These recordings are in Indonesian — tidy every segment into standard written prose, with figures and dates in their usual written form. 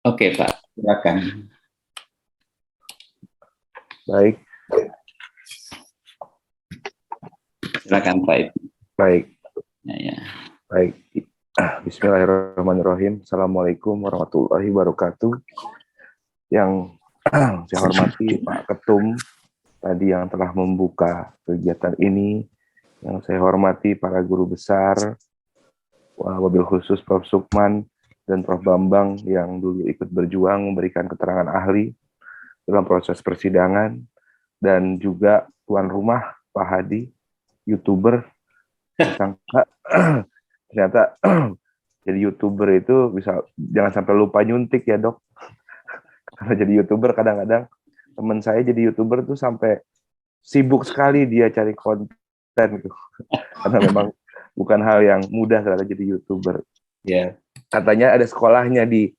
Oke, Pak, silakan. Baik, Silakan, Pak. baik, Ya, ya. baik. Bismillahirrahmanirrahim. Assalamualaikum warahmatullahi wabarakatuh. Yang saya hormati Pak Ketum tadi yang telah membuka kegiatan ini. Yang saya hormati para guru besar, wabil khusus Prof. Sukman dan Prof. Bambang yang dulu ikut berjuang memberikan keterangan ahli dalam proses persidangan, dan juga tuan rumah Pak Hadi, YouTuber. Sangka ternyata jadi YouTuber itu bisa, jangan sampai lupa nyuntik ya dok. Karena jadi YouTuber kadang-kadang teman saya jadi YouTuber tuh sampai sibuk sekali dia cari konten gitu. Karena memang bukan hal yang mudah ternyata jadi YouTuber. Ya. Katanya ada sekolahnya di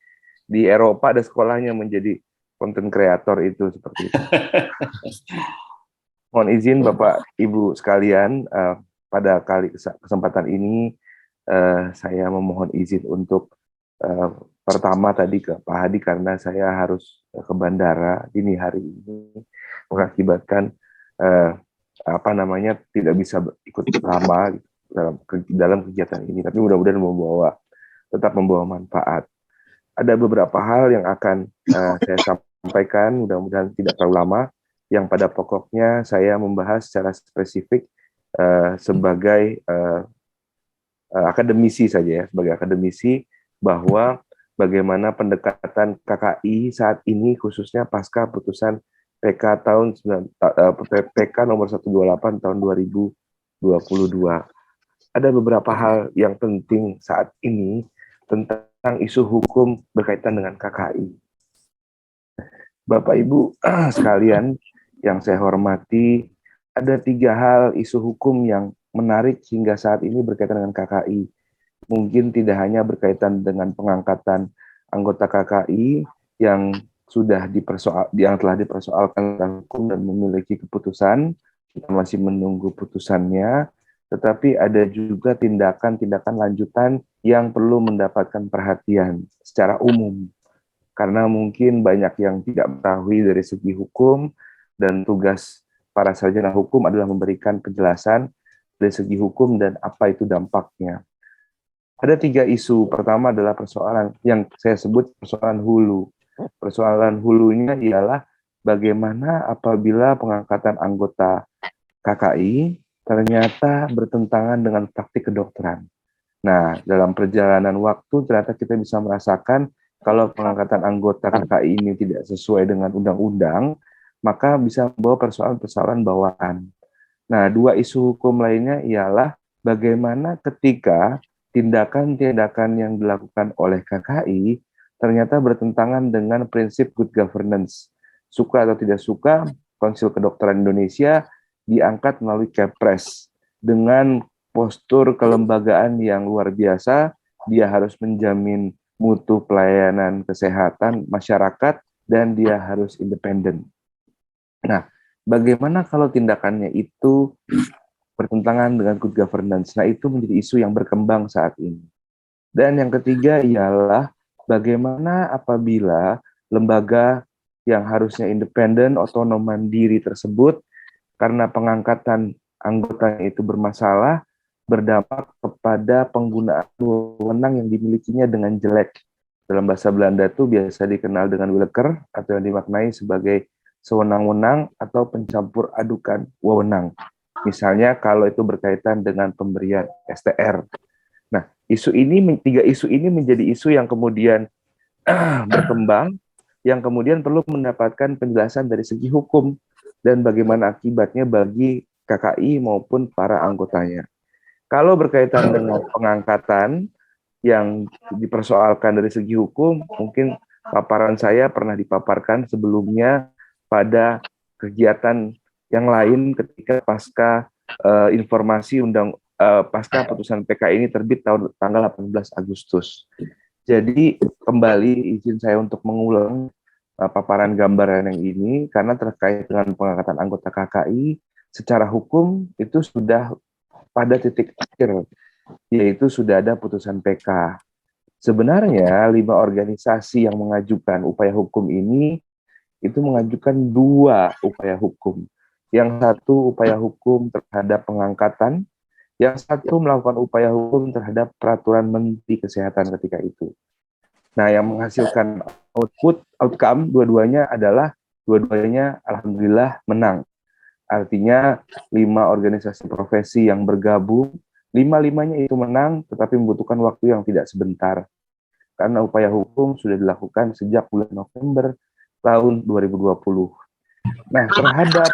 Eropa, ada sekolahnya menjadi konten kreator itu seperti itu. Mohon izin Bapak Ibu sekalian, pada kesempatan ini saya memohon izin untuk pertama tadi ke Pak Hadi karena saya harus ke bandara dini hari ini, mengakibatkan tidak bisa ikut lama dalam kegiatan ini, tapi mudah-mudahan tetap membawa manfaat. Ada beberapa hal yang akan saya sampaikan, mudah-mudahan tidak terlalu lama, yang pada pokoknya saya membahas secara spesifik sebagai akademisi saja ya, sebagai akademisi, bahwa bagaimana pendekatan KKI saat ini khususnya pasca putusan PK PK nomor 128 tahun 2022. Ada beberapa hal yang penting saat ini tentang isu hukum berkaitan dengan KKI. Bapak Ibu sekalian yang saya hormati, ada 3 hal isu hukum yang menarik hingga saat ini berkaitan dengan KKI. Mungkin tidak hanya berkaitan dengan pengangkatan anggota KKI yang telah dipersoalkan hukum dan memiliki keputusan, kita masih menunggu putusannya, tetapi ada juga tindakan-tindakan lanjutan yang perlu mendapatkan perhatian secara umum. Karena mungkin banyak yang tidak mengetahui dari segi hukum, dan tugas para sarjana hukum adalah memberikan penjelasan dari segi hukum dan apa itu dampaknya. Ada 3 isu. Pertama adalah persoalan yang saya sebut persoalan hulu. Persoalan hulunya ialah bagaimana apabila pengangkatan anggota KKI ternyata bertentangan dengan praktik kedokteran. Nah, dalam perjalanan waktu ternyata kita bisa merasakan kalau pengangkatan anggota KKI ini tidak sesuai dengan undang-undang, maka bisa membawa persoalan-persoalan bawaan. Nah, 2 isu hukum lainnya ialah bagaimana ketika tindakan-tindakan yang dilakukan oleh KKI ternyata bertentangan dengan prinsip good governance. Suka atau tidak suka, Konsil Kedokteran Indonesia diangkat melalui Kepres dengan postur kelembagaan yang luar biasa. Dia harus menjamin mutu pelayanan kesehatan masyarakat dan dia harus independen. Nah, bagaimana kalau tindakannya itu bertentangan dengan good governance? Nah, itu menjadi isu yang berkembang saat ini. Dan yang ketiga ialah bagaimana apabila lembaga yang harusnya independen, otonom, mandiri tersebut, karena pengangkatan anggotanya itu bermasalah, berdampak kepada penggunaan wewenang yang dimilikinya dengan jelek. Dalam bahasa Belanda itu biasa dikenal dengan willekeur, atau yang dimaknai sebagai sewenang-wenang atau pencampur adukan wewenang. Misalnya kalau itu berkaitan dengan pemberian STR. Nah, 3 isu ini menjadi isu yang kemudian berkembang, yang kemudian perlu mendapatkan penjelasan dari segi hukum dan bagaimana akibatnya bagi KKI maupun para anggotanya. Kalau berkaitan dengan pengangkatan yang dipersoalkan dari segi hukum, mungkin paparan saya pernah dipaparkan sebelumnya pada kegiatan yang lain ketika pasca informasi pasca putusan PK ini terbit tanggal 18 Agustus. Jadi kembali izin saya untuk mengulang paparan gambaran yang ini karena terkait dengan pengangkatan anggota KKI secara hukum itu sudah pada titik akhir, yaitu sudah ada putusan PK. Sebenarnya 5 organisasi yang mengajukan upaya hukum ini itu mengajukan 2 upaya hukum. Yang satu upaya hukum terhadap pengangkatan, yang satu melakukan upaya hukum terhadap peraturan Menteri Kesehatan ketika itu. Nah, yang menghasilkan outcome dua-duanya adalah dua-duanya alhamdulillah menang. Artinya 5 organisasi profesi yang bergabung, 5-limanya itu menang, tetapi membutuhkan waktu yang tidak sebentar. Karena upaya hukum sudah dilakukan sejak bulan November tahun 2020. Nah, terhadap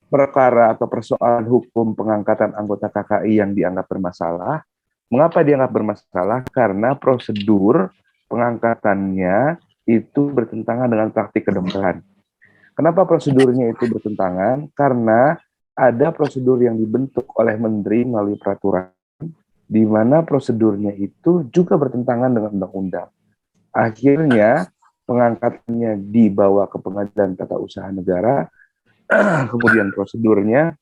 perkara atau persoalan hukum pengangkatan anggota KKI yang dianggap bermasalah, mengapa dianggap bermasalah? Karena prosedur pengangkatannya itu bertentangan dengan praktik kedokteran. Kenapa prosedurnya itu bertentangan? Karena ada prosedur yang dibentuk oleh menteri melalui peraturan, di mana prosedurnya itu juga bertentangan dengan undang-undang. Akhirnya pengangkatannya dibawa ke Pengadilan Tata Usaha Negara, kemudian prosedurnya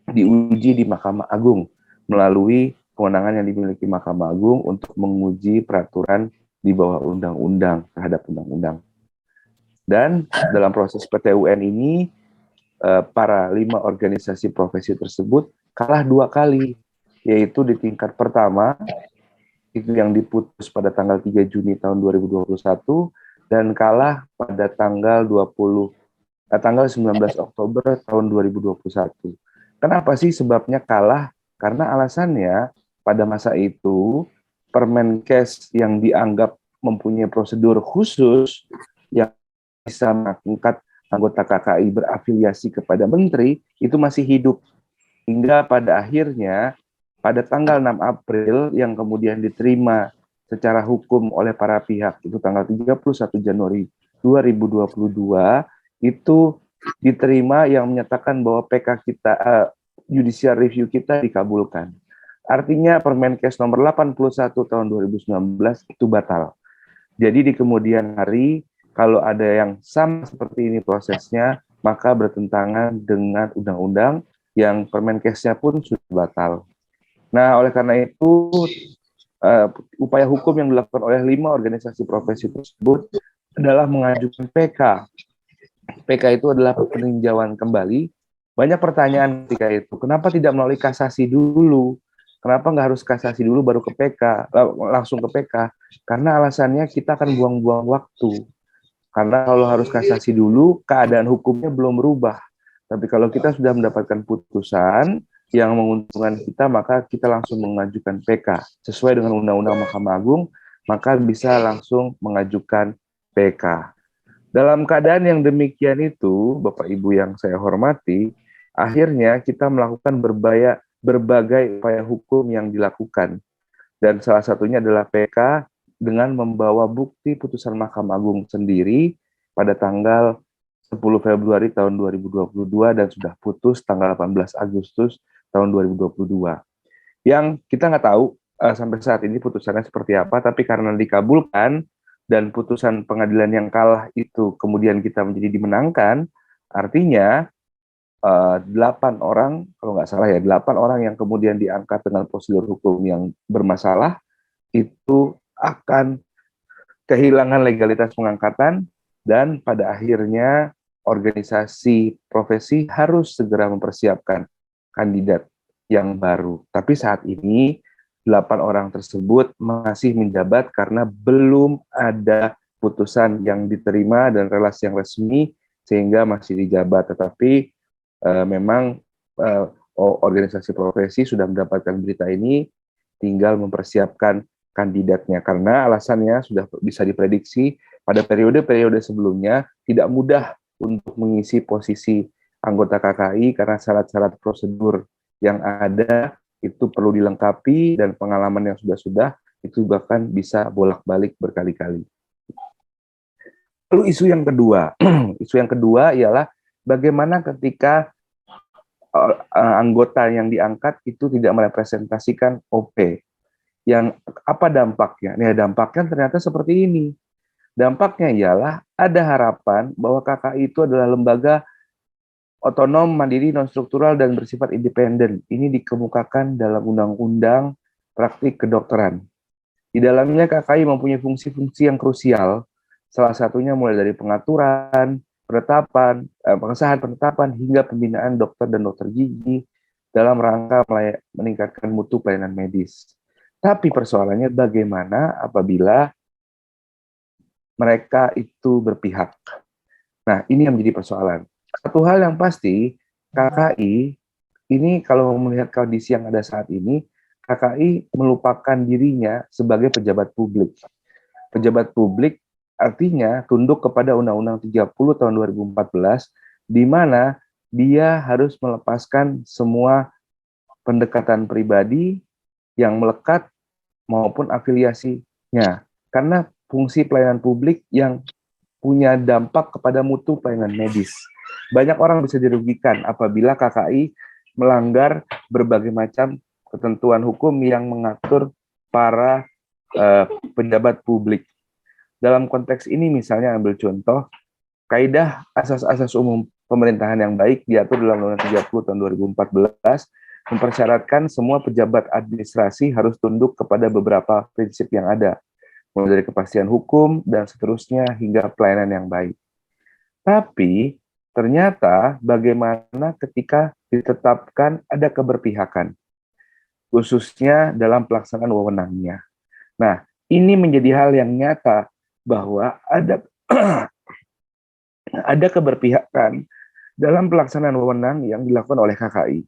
diuji di Mahkamah Agung melalui kewenangan yang dimiliki Mahkamah Agung untuk menguji peraturan di bawah undang-undang terhadap undang-undang. Dan dalam proses PT UN ini, para 5 organisasi profesi tersebut kalah 2 kali, yaitu di tingkat pertama, itu yang diputus pada tanggal 3 Juni tahun 2021, dan kalah pada tanggal 19 Oktober tahun 2021. Kenapa sih sebabnya kalah? Karena alasannya pada masa itu Permenkes yang dianggap mempunyai prosedur khusus yang bisa mengangkat anggota KKI berafiliasi kepada menteri itu masih hidup. Hingga pada akhirnya pada tanggal 6 April yang kemudian diterima secara hukum oleh para pihak, itu tanggal 31 Januari 2022, itu diterima yang menyatakan bahwa PK kita, judicial review kita dikabulkan. Artinya Permenkes nomor 81 tahun 2019 itu batal. Jadi di kemudian hari, kalau ada yang sama seperti ini prosesnya, maka bertentangan dengan undang-undang yang Permenkesnya pun sudah batal. Nah, oleh karena itu, upaya hukum yang dilakukan oleh 5 organisasi profesi tersebut adalah mengajukan PK. PK itu adalah peninjauan kembali. Banyak pertanyaan ketika itu, kenapa tidak melalui kasasi dulu? Kenapa nggak harus kasasi dulu baru ke PK, langsung ke PK? Karena alasannya kita akan buang-buang waktu. Karena kalau harus kasasi dulu, keadaan hukumnya belum berubah. Tapi kalau kita sudah mendapatkan putusan yang menguntungkan kita, maka kita langsung mengajukan PK. Sesuai dengan Undang-Undang Mahkamah Agung, maka bisa langsung mengajukan PK. Dalam keadaan yang demikian itu, Bapak Ibu yang saya hormati, akhirnya kita melakukan berbagai upaya hukum yang dilakukan. Dan salah satunya adalah PK dengan membawa bukti putusan Mahkamah Agung sendiri pada tanggal 10 Februari tahun 2022 dan sudah putus tanggal 18 Agustus tahun 2022. Yang kita nggak tahu sampai saat ini putusannya seperti apa, tapi karena dikabulkan dan putusan pengadilan yang kalah itu kemudian kita menjadi dimenangkan, artinya 8 orang, kalau nggak salah ya, 8 orang yang kemudian diangkat dengan prosedur hukum yang bermasalah, itu akan kehilangan legalitas pengangkatan, dan pada akhirnya organisasi profesi harus segera mempersiapkan kandidat yang baru. Tapi saat ini 8 orang tersebut masih menjabat karena belum ada putusan yang diterima dan relasi yang resmi sehingga masih dijabat. Tetapi memang organisasi profesi sudah mendapatkan berita ini, tinggal mempersiapkan kandidatnya karena alasannya sudah bisa diprediksi pada periode-periode sebelumnya tidak mudah untuk mengisi posisi anggota KKI karena syarat-syarat prosedur yang ada itu perlu dilengkapi dan pengalaman yang sudah itu bahkan bisa bolak-balik berkali-kali. Lalu isu yang kedua, isu yang kedua ialah bagaimana ketika anggota yang diangkat itu tidak merepresentasikan OP. Yang apa dampaknya? Nah, dampaknya ternyata seperti ini. Dampaknya ialah ada harapan bahwa KKI itu adalah lembaga otonom, mandiri, non-struktural, dan bersifat independen. Ini dikemukakan dalam Undang-Undang Praktik Kedokteran. Di dalamnya KKI mempunyai fungsi-fungsi yang krusial, salah satunya mulai dari pengaturan, penetapan, pengesahan penetapan, hingga pembinaan dokter dan dokter gigi dalam rangka meningkatkan mutu pelayanan medis. Tapi persoalannya bagaimana apabila mereka itu berpihak. Nah, ini yang menjadi persoalan. Satu hal yang pasti, KKI ini kalau melihat kondisi yang ada saat ini, KKI melupakan dirinya sebagai pejabat publik. Pejabat publik artinya tunduk kepada Undang-Undang 30 tahun 2014, di mana dia harus melepaskan semua pendekatan pribadi yang melekat maupun afiliasinya. Karena fungsi pelayanan publik yang punya dampak kepada mutu pelayanan medis. Banyak orang bisa dirugikan apabila KKI melanggar berbagai macam ketentuan hukum yang mengatur para pejabat publik. Dalam konteks ini misalnya ambil contoh, kaidah asas-asas umum pemerintahan yang baik diatur dalam Undang-Undang 30 tahun 2014 mempersyaratkan semua pejabat administrasi harus tunduk kepada beberapa prinsip yang ada, mulai dari kepastian hukum dan seterusnya hingga pelayanan yang baik. Tapi ternyata bagaimana ketika ditetapkan ada keberpihakan, khususnya dalam pelaksanaan wewenangnya. Nah, ini menjadi hal yang nyata bahwa ada ada keberpihakan dalam pelaksanaan wewenang yang dilakukan oleh KKI.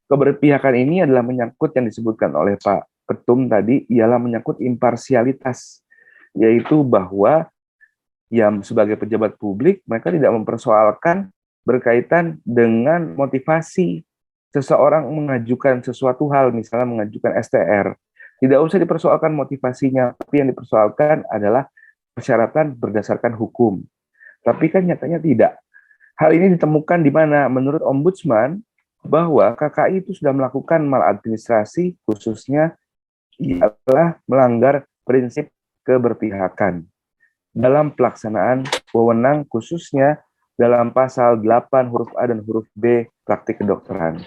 Keberpihakan ini adalah menyangkut yang disebutkan oleh Pak Ketum tadi, ialah menyangkut imparsialitas, yaitu bahwa yang sebagai pejabat publik, mereka tidak mempersoalkan berkaitan dengan motivasi seseorang mengajukan sesuatu hal, misalnya mengajukan STR. Tidak usah dipersoalkan motivasinya, tapi yang dipersoalkan adalah persyaratan berdasarkan hukum. Tapi kan nyatanya tidak. Hal ini ditemukan di mana menurut Ombudsman bahwa KKI itu sudah melakukan maladministrasi, khususnya ialah melanggar prinsip keberpihakan dalam pelaksanaan wewenang, khususnya dalam pasal 8 huruf A dan huruf B praktik kedokteran.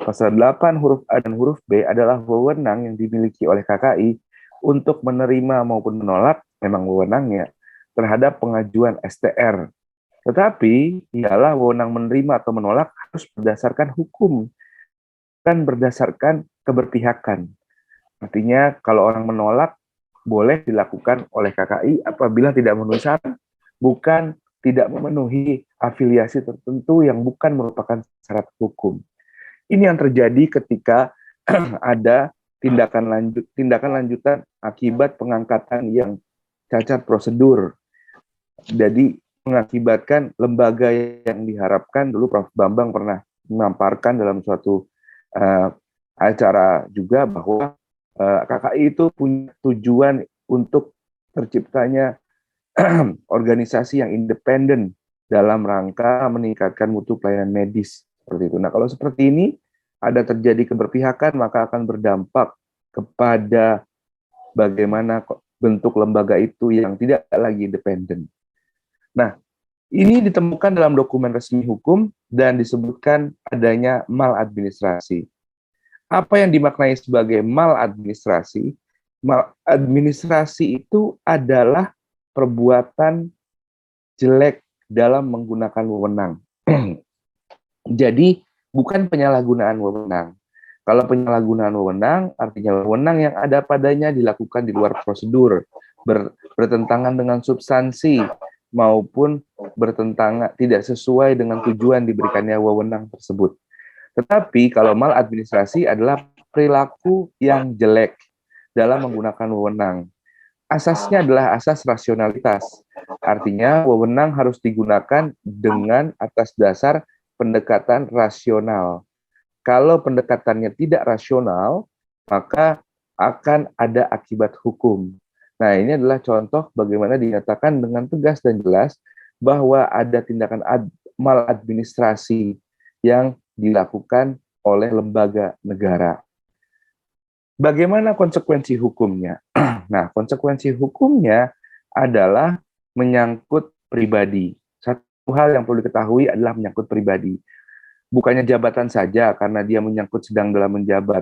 Pasal 8 huruf A dan huruf B adalah wewenang yang dimiliki oleh KKI untuk menerima maupun menolak, memang wewenangnya, terhadap pengajuan STR. Tetapi ialah wewenang menerima atau menolak harus berdasarkan hukum, bukan berdasarkan keberpihakan. Artinya kalau orang menolak boleh dilakukan oleh KKI apabila tidak memenuhi syarat, bukan tidak memenuhi afiliasi tertentu yang bukan merupakan syarat hukum. Ini yang terjadi ketika ada tindakan lanjutan akibat pengangkatan yang cacat prosedur. Jadi mengakibatkan lembaga yang diharapkan, dulu Prof. Bambang pernah memaparkan dalam suatu acara juga bahwa KKI itu punya tujuan untuk terciptanya organisasi yang independen dalam rangka meningkatkan mutu pelayanan medis seperti itu. Nah, kalau seperti ini ada terjadi keberpihakan, maka akan berdampak kepada bagaimana bentuk lembaga itu yang tidak lagi independen. Nah, ini ditemukan dalam dokumen resmi hukum dan disebutkan adanya maladministrasi. Apa yang dimaknai sebagai maladministrasi? Maladministrasi itu adalah perbuatan jelek dalam menggunakan wewenang. Jadi, bukan penyalahgunaan wewenang. Kalau penyalahgunaan wewenang, artinya wewenang yang ada padanya dilakukan di luar prosedur, bertentangan dengan substansi, maupun bertentangan tidak sesuai dengan tujuan diberikannya wewenang tersebut. Tetapi kalau maladministrasi adalah perilaku yang jelek dalam menggunakan wewenang. Asasnya adalah asas rasionalitas. Artinya wewenang harus digunakan dengan atas dasar pendekatan rasional. Kalau pendekatannya tidak rasional, maka akan ada akibat hukum. Nah, ini adalah contoh bagaimana dinyatakan dengan tegas dan jelas bahwa ada tindakan maladministrasi yang dilakukan oleh lembaga negara. Bagaimana konsekuensi hukumnya? Nah, konsekuensi hukumnya adalah menyangkut pribadi. Satu hal yang perlu diketahui adalah menyangkut pribadi. Bukannya jabatan saja, karena dia menyangkut sedang dalam menjabat.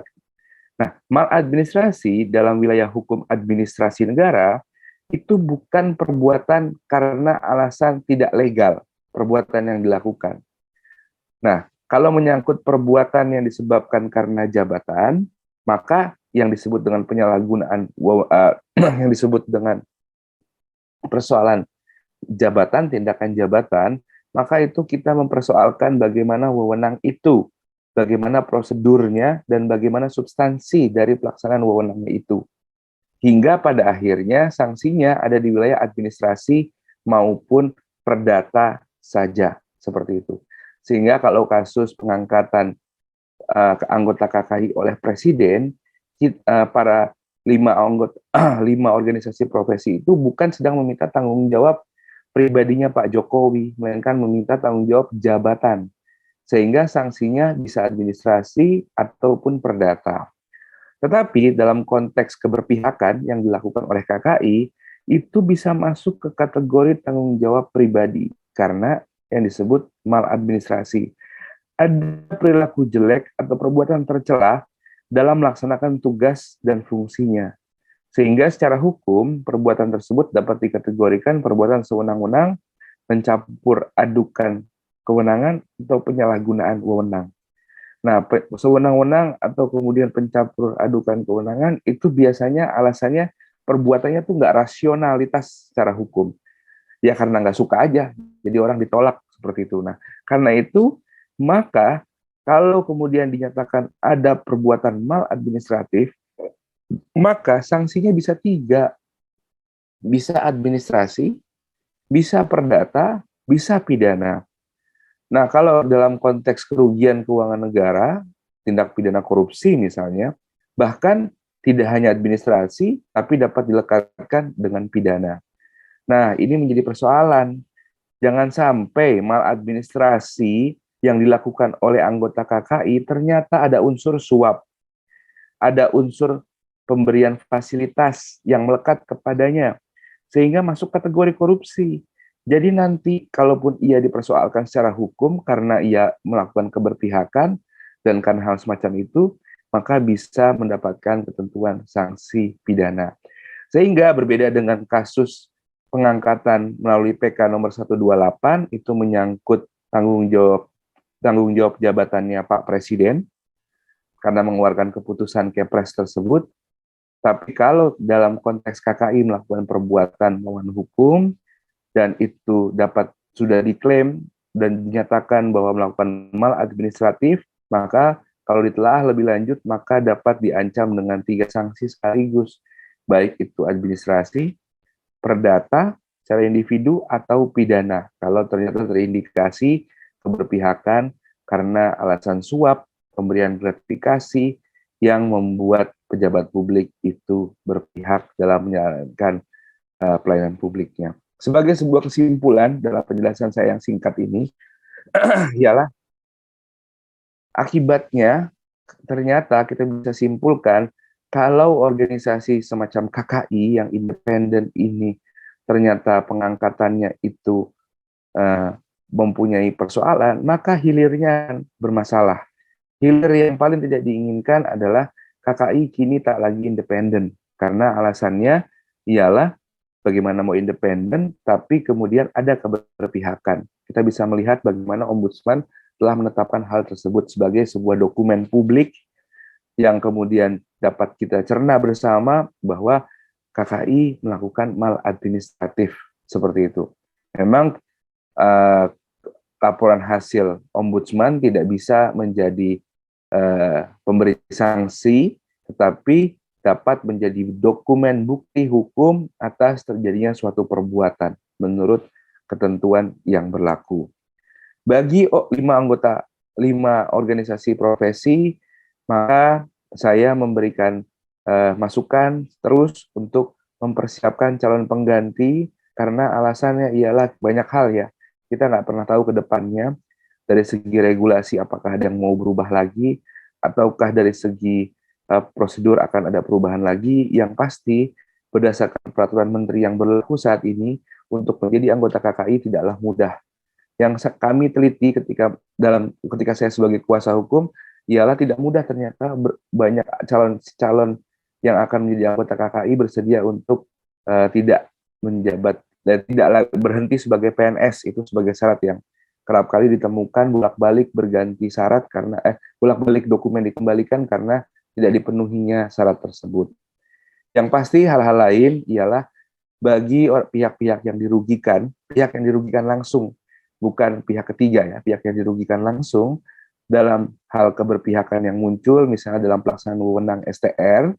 Nah, maladministrasi dalam wilayah hukum administrasi negara itu bukan perbuatan karena alasan tidak legal, perbuatan yang dilakukan. Nah, kalau menyangkut perbuatan yang disebabkan karena jabatan, maka yang disebut dengan penyalahgunaan, yang disebut dengan persoalan jabatan, tindakan jabatan, maka itu kita mempersoalkan bagaimana wewenang itu, bagaimana prosedurnya, dan bagaimana substansi dari pelaksanaan wewenangnya itu. Hingga pada akhirnya sanksinya ada di wilayah administrasi maupun perdata saja, seperti itu. Sehingga kalau kasus pengangkatan anggota KKI oleh presiden, para 5 organisasi profesi itu bukan sedang meminta tanggung jawab pribadinya Pak Jokowi, melainkan meminta tanggung jawab jabatan. Sehingga sanksinya bisa administrasi ataupun perdata. Tetapi dalam konteks keberpihakan yang dilakukan oleh KKI, itu bisa masuk ke kategori tanggung jawab pribadi, karena yang disebut maladministrasi. Ada perilaku jelek atau perbuatan tercela dalam melaksanakan tugas dan fungsinya. Sehingga secara hukum, perbuatan tersebut dapat dikategorikan perbuatan sewenang-wenang, mencampur adukan kewenangan, atau penyalahgunaan wewenang. Nah, sewenang-wenang atau kemudian pencampur adukan kewenangan itu biasanya alasannya perbuatannya tuh nggak rasionalitas secara hukum. Ya karena nggak suka aja, jadi orang ditolak seperti itu. Nah, karena itu maka kalau kemudian dinyatakan ada perbuatan maladministratif, maka sanksinya bisa 3, bisa administrasi, bisa perdata, bisa pidana. Nah, kalau dalam konteks kerugian keuangan negara, tindak pidana korupsi misalnya, bahkan tidak hanya administrasi, tapi dapat dilekatkan dengan pidana. Nah, ini menjadi persoalan. Jangan sampai maladministrasi yang dilakukan oleh anggota KKI ternyata ada unsur suap, ada unsur pemberian fasilitas yang melekat kepadanya, sehingga masuk kategori korupsi. Jadi nanti kalaupun ia dipersoalkan secara hukum karena ia melakukan keberpihakan dan karena hal semacam itu, maka bisa mendapatkan ketentuan sanksi pidana. Sehingga berbeda dengan kasus pengangkatan melalui PK nomor 128 itu menyangkut tanggung jawab jabatannya Pak Presiden karena mengeluarkan keputusan Kepres tersebut. Tapi kalau dalam konteks KKI melakukan perbuatan melawan hukum dan itu sudah diklaim dan dinyatakan bahwa melakukan maladministratif, maka kalau ditelaah lebih lanjut maka dapat diancam dengan 3 sanksi sekaligus, baik itu administrasi, perdata secara individu atau pidana kalau ternyata terindikasi keberpihakan karena alasan suap, pemberian gratifikasi yang membuat pejabat publik itu berpihak dalam menjalankan pelayanan publiknya. Sebagai sebuah kesimpulan dalam penjelasan saya yang singkat ini, ialah akibatnya ternyata kita bisa simpulkan kalau organisasi semacam KKI yang independen ini ternyata pengangkatannya itu mempunyai persoalan, maka hilirnya bermasalah. Hilir yang paling tidak diinginkan adalah KKI kini tak lagi independen, karena alasannya ialah bagaimana mau independen, tapi kemudian ada keberpihakan. Kita bisa melihat bagaimana Ombudsman telah menetapkan hal tersebut sebagai sebuah dokumen publik yang kemudian dapat kita cerna bersama bahwa KKI melakukan maladministratif seperti itu. Memang laporan hasil Ombudsman tidak bisa menjadi pemberi sanksi, tetapi dapat menjadi dokumen bukti hukum atas terjadinya suatu perbuatan menurut ketentuan yang berlaku. Bagi 5 organisasi profesi, maka saya memberikan masukan terus untuk mempersiapkan calon pengganti karena alasannya ialah banyak hal ya. Kita nggak pernah tahu ke depannya dari segi regulasi apakah ada yang mau berubah lagi, ataukah dari segi prosedur akan ada perubahan lagi. Yang pasti berdasarkan peraturan menteri yang berlaku saat ini, untuk menjadi anggota KKI tidaklah mudah. Yang kami teliti ketika saya sebagai kuasa hukum, ialah tidak mudah ternyata banyak calon-calon yang akan menjadi anggota KKI bersedia untuk tidak menjabat dan tidak berhenti sebagai PNS. Itu sebagai syarat yang kerap kali ditemukan, bolak-balik berganti syarat karena bolak-balik dokumen dikembalikan karena tidak dipenuhinya syarat tersebut. Yang pasti hal-hal lain ialah bagi pihak-pihak yang dirugikan, pihak yang dirugikan langsung, bukan pihak ketiga ya, pihak yang dirugikan langsung dalam hal keberpihakan yang muncul, misalnya dalam pelaksanaan wewenang STR,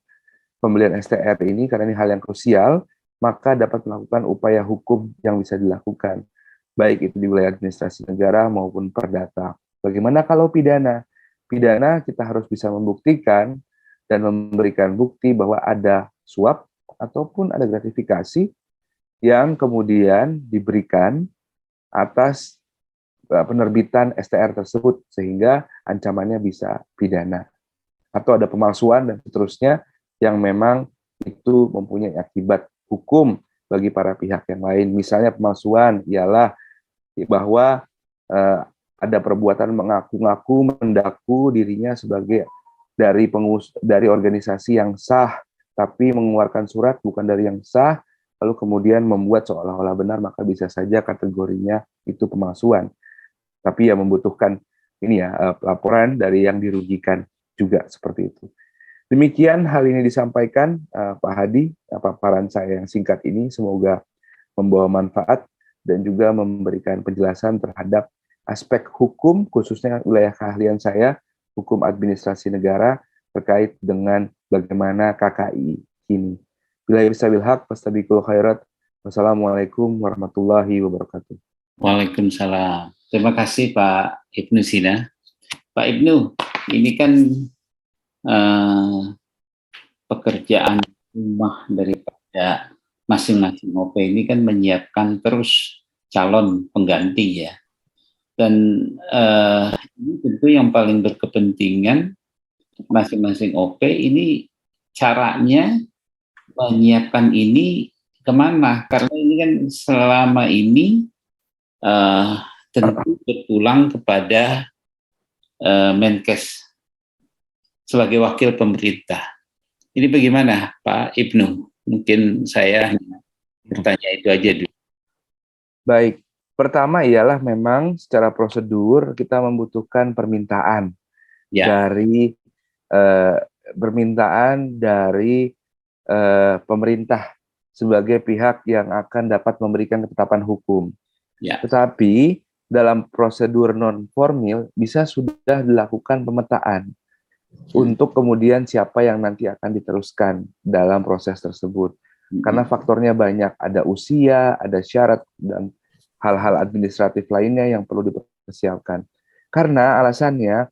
pembelian STR ini, karena ini hal yang krusial, maka dapat melakukan upaya hukum yang bisa dilakukan, baik itu di wilayah administrasi negara maupun perdata. Bagaimana kalau pidana? Pidana kita harus bisa membuktikan dan memberikan bukti bahwa ada suap ataupun ada gratifikasi yang kemudian diberikan atas penerbitan STR tersebut sehingga ancamannya bisa pidana. Atau ada pemalsuan dan seterusnya yang memang itu mempunyai akibat hukum bagi para pihak yang lain. Misalnya pemalsuan ialah bahwa ada perbuatan mengaku-ngaku, mendaku dirinya sebagai dari organisasi yang sah, tapi mengeluarkan surat bukan dari yang sah, lalu kemudian membuat seolah-olah benar, maka bisa saja kategorinya itu pemalsuan. Tapi ya membutuhkan ini ya laporan dari yang dirugikan juga seperti itu. Demikian hal ini disampaikan Pak Hadi, paparan saya yang singkat ini semoga membawa manfaat dan juga memberikan penjelasan terhadap aspek hukum khususnya wilayah keahlian saya, hukum administrasi negara terkait dengan bagaimana KKI kini. Bila bisabil haq, fastabiqul khairat. Wassalamualaikum warahmatullahi wabarakatuh. Waalaikumsalam. Terima kasih Pak Ibnu Sina. Pak Ibnu, ini kan pekerjaan rumah daripada masing-masing OP ini kan menyiapkan terus calon pengganti ya. Dan ini tentu yang paling berkepentingan masing-masing OP ini caranya menyiapkan ini kemana? Karena ini kan selama ini tentu berpulang kepada Menkes sebagai wakil pemerintah. Ini bagaimana Pak Ibnu? Mungkin saya bertanya itu aja dulu. Baik, pertama ialah memang secara prosedur kita membutuhkan permintaan dari pemerintah sebagai pihak yang akan dapat memberikan ketetapan hukum. Ya. Tetapi dalam prosedur non formil bisa sudah dilakukan pemetaan untuk kemudian siapa yang nanti akan diteruskan dalam proses tersebut. Karena faktornya banyak, ada usia, ada syarat, dan hal-hal administratif lainnya yang perlu dipersiapkan. Karena alasannya,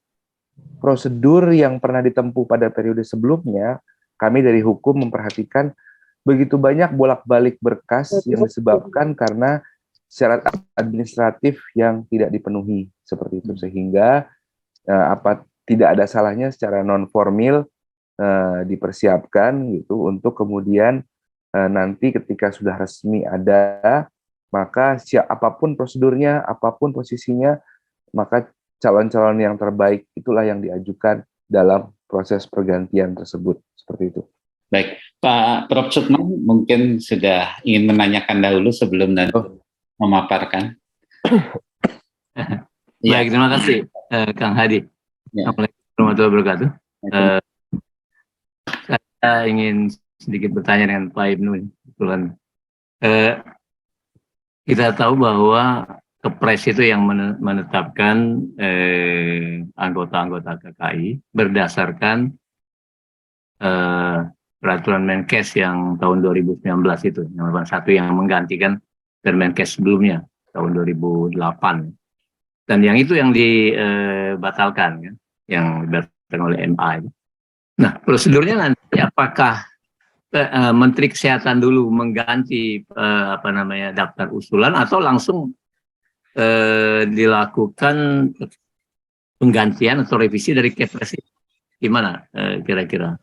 prosedur yang pernah ditempuh pada periode sebelumnya, kami dari hukum memperhatikan begitu banyak bolak-balik berkas yang disebabkan karena syarat administratif yang tidak dipenuhi, seperti itu. Sehingga tidak ada salahnya secara non-formil dipersiapkan gitu untuk kemudian nanti ketika sudah resmi ada, maka apapun prosedurnya, apapun posisinya, maka calon-calon yang terbaik itulah yang diajukan dalam proses pergantian tersebut, seperti itu. Baik, Pak Prof. Sukman mungkin sudah ingin menanyakan dahulu sebelum nanti memaparkan. Baik, terima kasih Kang Hadi. Assalamualaikum warahmatullahi wabarakatuh. Saya ingin sedikit bertanya dengan Pak Ibnu. Kita tahu bahwa Kepres itu yang menetapkan anggota-anggota KKI berdasarkan peraturan Menkes yang tahun 2019 itu, yang 81 yang menggantikan Permenkes sebelumnya tahun 2008. Dan yang itu yang dibatalkan, kan? Yang dibatalkan oleh MA. Nah, prosedurnya nanti apakah Menteri Kesehatan dulu mengganti daftar usulan atau langsung dilakukan penggantian atau revisi dari Kepres? Gimana kira-kira?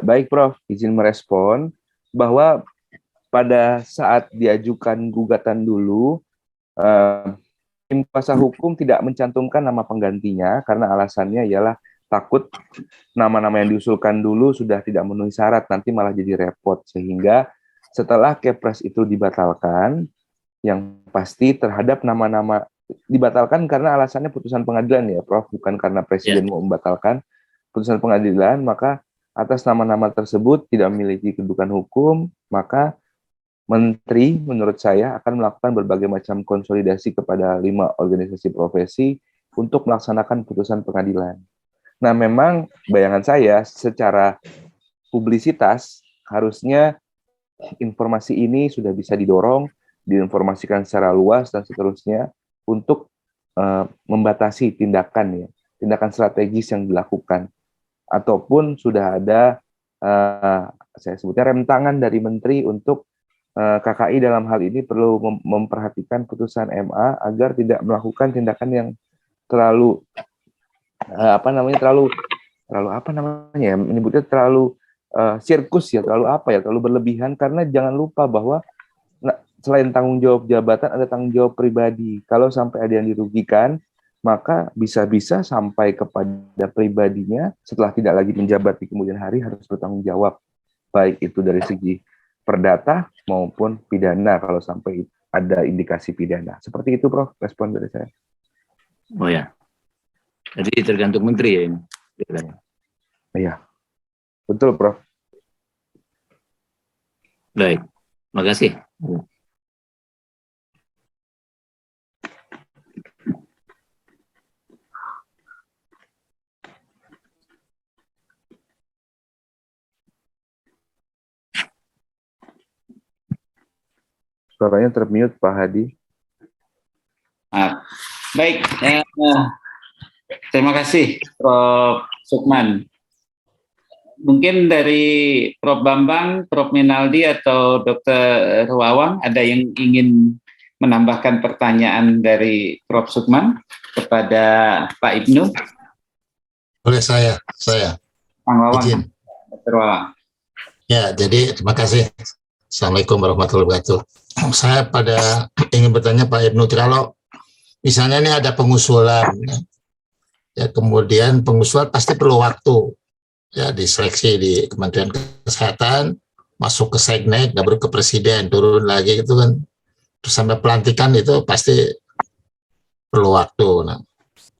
Baik Prof, izin merespon bahwa pada saat diajukan gugatan dulu tim kuasa hukum tidak mencantumkan nama penggantinya karena alasannya ialah takut nama-nama yang diusulkan dulu sudah tidak memenuhi syarat, nanti malah jadi repot. Sehingga setelah Kepres itu dibatalkan, yang pasti terhadap nama-nama dibatalkan karena alasannya putusan pengadilan ya Prof, bukan karena Presiden mau membatalkan putusan pengadilan, maka atas nama-nama tersebut tidak memiliki kedudukan hukum, maka Menteri menurut saya akan melakukan berbagai macam konsolidasi kepada 5 organisasi profesi untuk melaksanakan putusan pengadilan. Nah, memang bayangan saya secara publisitas harusnya informasi ini sudah bisa didorong, diinformasikan secara luas dan seterusnya untuk membatasi tindakan strategis yang dilakukan, ataupun sudah ada saya sebutnya rem tangan dari Menteri untuk KKI dalam hal ini perlu memperhatikan putusan MA agar tidak melakukan tindakan yang terlalu menyebutnya terlalu sirkus ya, terlalu berlebihan, karena jangan lupa bahwa selain tanggung jawab jabatan ada tanggung jawab pribadi. Kalau sampai ada yang dirugikan, maka bisa-bisa sampai kepada pribadinya setelah tidak lagi menjabat di kemudian hari harus bertanggung jawab, baik itu dari segi perdata maupun pidana kalau sampai ada indikasi pidana. Seperti itu Prof, respon dari saya. Oh ya, jadi tergantung menteri ya ini. Iya, betul Prof. Baik, makasih. Suaranya termute Pak Hadi. Baik, terima kasih Prof. Sukman. Mungkin dari Prof. Bambang, Prof. Minaldi, atau Dr. Wawang ada yang ingin menambahkan pertanyaan dari Prof. Sukman kepada Pak Ibnu? Boleh saya. Kang Wawang, Izin. Dr. Wawang. Ya, jadi terima kasih. Assalamualaikum warahmatullahi wabarakatuh. Saya ingin bertanya Pak Ibnu, kalau misalnya ini ada pengusulan, ya kemudian pengusulan pasti perlu waktu, ya diseleksi di Kementerian Kesehatan, masuk ke Seknek, dan baru ke Presiden, turun lagi gitu kan, terus sampai pelantikan itu pasti perlu waktu. Nah,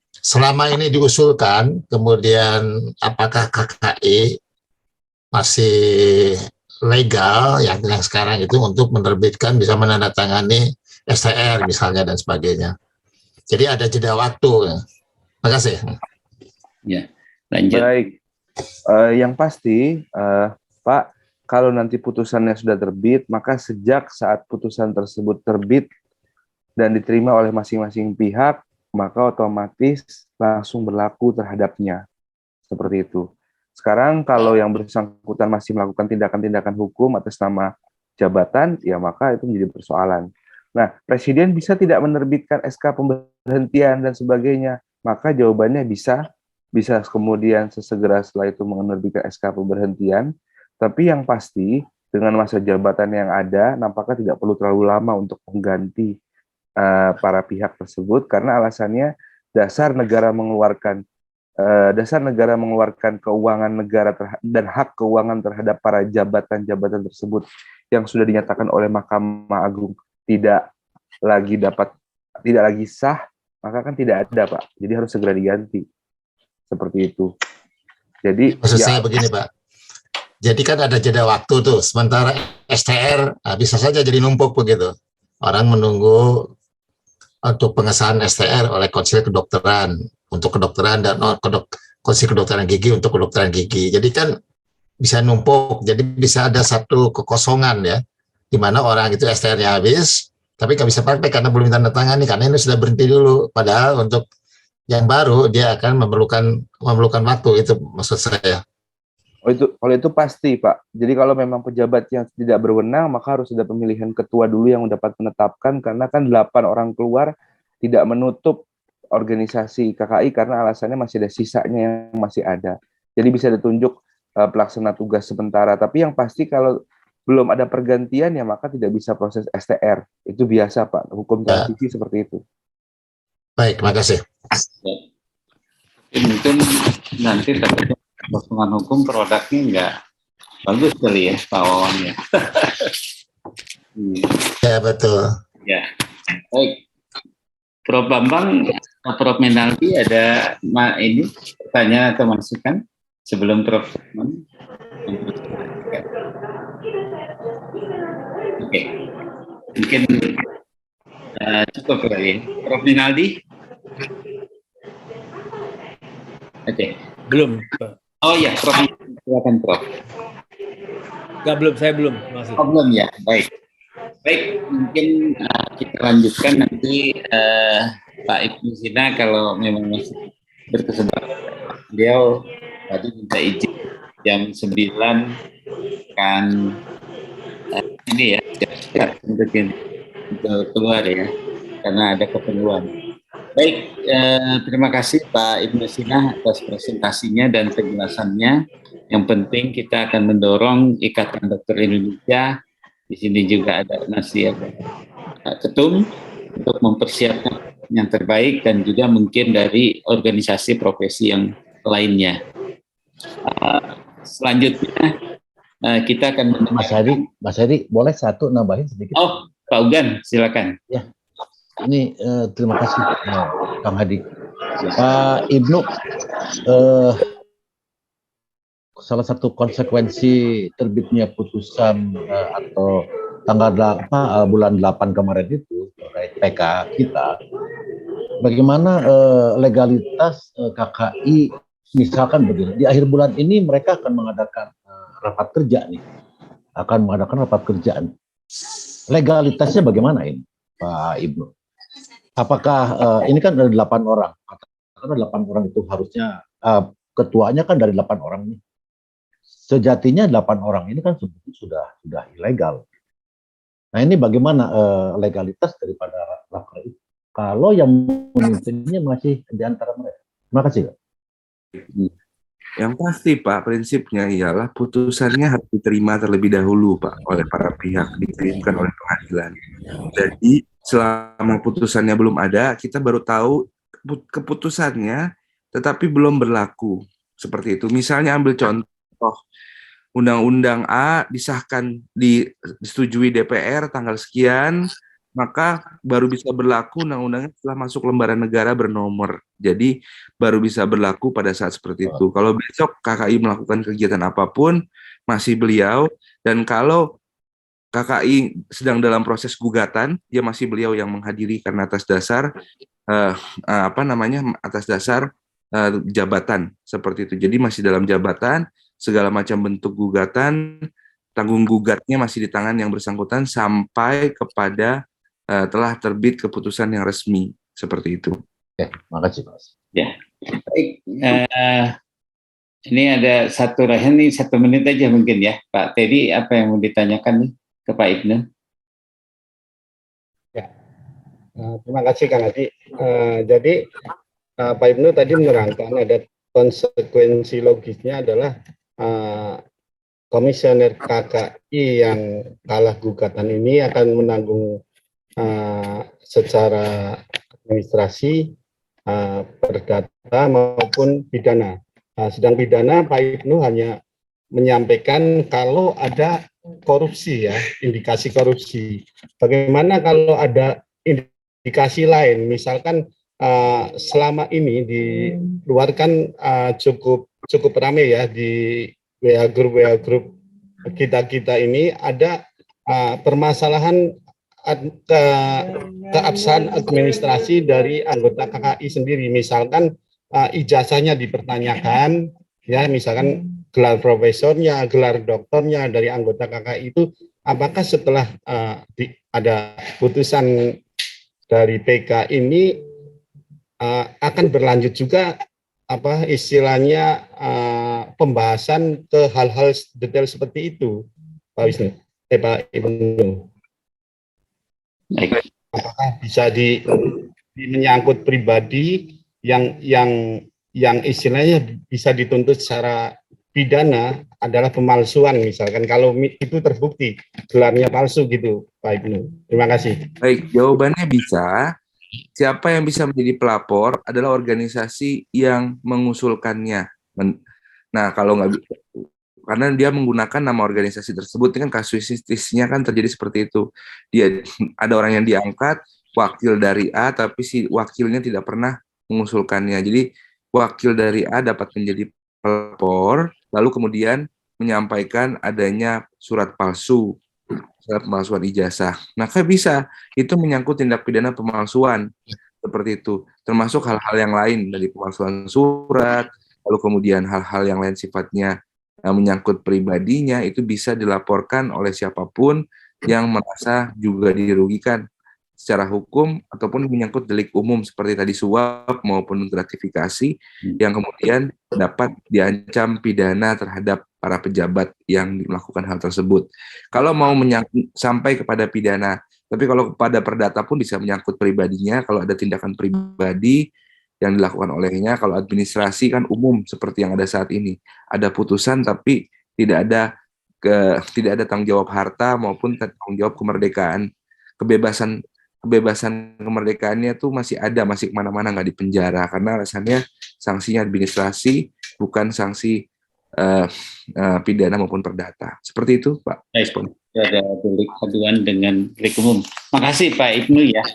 selama ini diusulkan, kemudian apakah KKI masih legal yang sekarang itu untuk menerbitkan, bisa menandatangani STR misalnya dan sebagainya. Jadi ada jeda waktu. Terima kasih. Ya, lanjut. Baik, yang pasti Pak, kalau nanti putusannya sudah terbit, maka sejak saat putusan tersebut terbit dan diterima oleh masing-masing pihak, maka otomatis langsung berlaku terhadapnya. Seperti itu. Sekarang kalau yang bersangkutan masih melakukan tindakan-tindakan hukum atas nama jabatan, ya maka itu menjadi persoalan. Nah, Presiden bisa tidak menerbitkan SK pemberhentian dan sebagainya, maka jawabannya bisa kemudian sesegera setelah itu menerbitkan SK pemberhentian, tapi yang pasti dengan masa jabatan yang ada, nampaknya tidak perlu terlalu lama untuk mengganti para pihak tersebut, karena alasannya dasar negara mengeluarkan keuangan negara dan hak keuangan terhadap para jabatan-jabatan tersebut yang sudah dinyatakan oleh Mahkamah Agung tidak lagi sah, maka kan tidak ada Pak. Jadi harus segera diganti. Seperti itu. Jadi maksud saya begini Pak. Jadi kan ada jeda waktu tuh, sementara STR bisa saja jadi numpuk begitu. Orang menunggu untuk pengesahan STR oleh Konsil Kedokteran untuk kedokteran dan Konsil Kedokteran Gigi untuk kedokteran gigi. Jadi kan bisa numpuk, jadi bisa ada satu kekosongan ya, di mana orang itu STR-nya habis, tapi nggak bisa praktek karena belum tanda tangan nih, karena ini sudah berhenti dulu. Padahal untuk yang baru dia akan memerlukan waktu, itu maksud saya. Kalau itu pasti Pak. Jadi kalau memang pejabat yang tidak berwenang, maka harus ada pemilihan ketua dulu yang dapat menetapkan, karena kan 8 orang keluar tidak menutup organisasi KKI karena alasannya masih ada sisanya yang masih ada. Jadi bisa ditunjuk pelaksana tugas sementara. Tapi yang pasti kalau belum ada pergantian ya maka tidak bisa proses STR. Itu biasa Pak, hukum transisi seperti itu. Baik, terima kasih. Mungkin nanti takutnya konsultan hukum produknya nggak bagus kali ya Pak Wawan ya. Ya, betul. Ya, baik. Prof Bambang, Prof Menaldi ada ini pertanyaan atau masukan sebelum Prof Sukman? Oke, mungkin cukup kali ya. Prof Menaldi? Oke. Belum, Pak. Oh ya, Prof, silakan Prof. Enggak, belum, saya belum masih. Oh, belum ya, baik. Baik, mungkin kita lanjutkan nanti Pak Ibnu Sina kalau memang masih berkesempatan. Beliau tadi minta izin jam 9 kan ini ya siap untuk keluar ya karena ada keperluan. Baik, terima kasih Pak Ibnu Sina atas presentasinya dan penjelasannya. Yang penting kita akan mendorong Ikatan Dokter Indonesia. Di sini juga ada Nasir Ketum untuk mempersiapkan yang terbaik dan juga mungkin dari organisasi profesi yang lainnya. Selanjutnya kita akan Mas Heri, boleh satu nambahin sedikit? Oh, Pak Ugan, silakan. Ya, ini terima kasih Kang Hadi. Pak Ibnu, salah satu konsekuensi terbitnya putusan atau tanggal bulan 8 kemarin itu terkait PK kita, bagaimana legalitas KKI misalkan begini, di akhir bulan ini mereka akan mengadakan rapat kerja nih, legalitasnya bagaimana ini Pak Ibnu? Apakah ini kan ada 8 orang, karena 8 orang itu harusnya ketuanya kan dari 8 orang nih. Sejatinya 8 orang ini kan sudah ilegal. Nah ini bagaimana legalitas daripada raker itu? Kalau yang memimpinnya masih di antara mereka. Terima kasih, Pak. Yang pasti Pak, prinsipnya ialah putusannya harus diterima terlebih dahulu Pak oleh para pihak, dikirimkan oleh pengadilan. Jadi selama putusannya belum ada, kita baru tahu keputusannya tetapi belum berlaku. Seperti itu. Misalnya ambil contoh, Undang-Undang A disahkan, disetujui DPR tanggal sekian, maka baru bisa berlaku undang-undangnya setelah masuk lembaran negara bernomor. Jadi baru bisa berlaku pada saat seperti itu. Kalau besok KKI melakukan kegiatan apapun, masih beliau, dan kalau KKI sedang dalam proses gugatan, ya masih beliau yang menghadiri karena atas dasar atas dasar jabatan seperti itu. Jadi masih dalam jabatan, segala macam bentuk gugatan, tanggung gugatnya masih di tangan yang bersangkutan sampai kepada telah terbit keputusan yang resmi seperti itu. Oke, makasih Pak. Ya, baik. Ini ada satu rahan nih, 1 menit aja mungkin ya, Pak Teddy, apa yang mau ditanyakan nih ke Pak Ibnu? Ya, terima kasih Kang Hadi. Jadi Pak Ibnu tadi menerangkan ada konsekuensi logisnya adalah komisioner KKI yang kalah gugatan ini akan menanggung secara administrasi, perdata maupun pidana. Sedang pidana Pak Ibnu hanya menyampaikan kalau ada korupsi ya, indikasi korupsi. Bagaimana kalau ada indikasi lain, misalkan selama ini dikeluarkan cukup ramai ya di WA grup kita ini ada permasalahan keabsahan administrasi dari anggota KKI sendiri, misalkan ijazahnya dipertanyakan ya, misalkan gelar profesornya, gelar doktornya dari anggota KKI itu, apakah setelah ada putusan dari PK ini akan berlanjut juga apa istilahnya pembahasan ke hal-hal detail seperti itu, Pak Wisnu, Pak Ibnu. Apakah bisa menyangkut pribadi yang istilahnya bisa dituntut secara pidana adalah pemalsuan, misalkan kalau itu terbukti gelarnya palsu gitu, Pak Ibnu. Terima kasih. Baik, jawabannya bisa, siapa yang bisa menjadi pelapor adalah organisasi yang mengusulkannya. Nah, kalau nggak, karena dia menggunakan nama organisasi tersebut, ini kan kasuistisnya kan terjadi seperti itu. Dia ada orang yang diangkat wakil dari A, tapi si wakilnya tidak pernah mengusulkannya. Jadi wakil dari A dapat menjadi pelapor, lalu kemudian menyampaikan adanya surat palsuan ijazah. Maka bisa, itu menyangkut tindak pidana pemalsuan seperti itu, termasuk hal-hal yang lain dari pemalsuan surat, lalu kemudian hal-hal yang lain sifatnya menyangkut pribadinya, itu bisa dilaporkan oleh siapapun yang merasa juga dirugikan secara hukum ataupun menyangkut delik umum seperti tadi suap maupun gratifikasi yang kemudian dapat diancam pidana terhadap para pejabat yang melakukan hal tersebut. Kalau mau sampai kepada pidana, tapi kalau kepada perdata pun bisa menyangkut pribadinya, kalau ada tindakan pribadi yang dilakukan olehnya. Kalau administrasi kan umum seperti yang ada saat ini, ada putusan tapi tidak ada tanggung jawab harta maupun tanggung jawab kemerdekaan. Kebebasan kemerdekaannya tuh masih ada, masih kemana-mana, nggak dipenjara, karena alasannya sanksinya administrasi, bukan sanksi pidana maupun perdata. Seperti itu, Pak. Baik, ada delik aduan dengan delik umum. Makasih Pak Ibnu ya.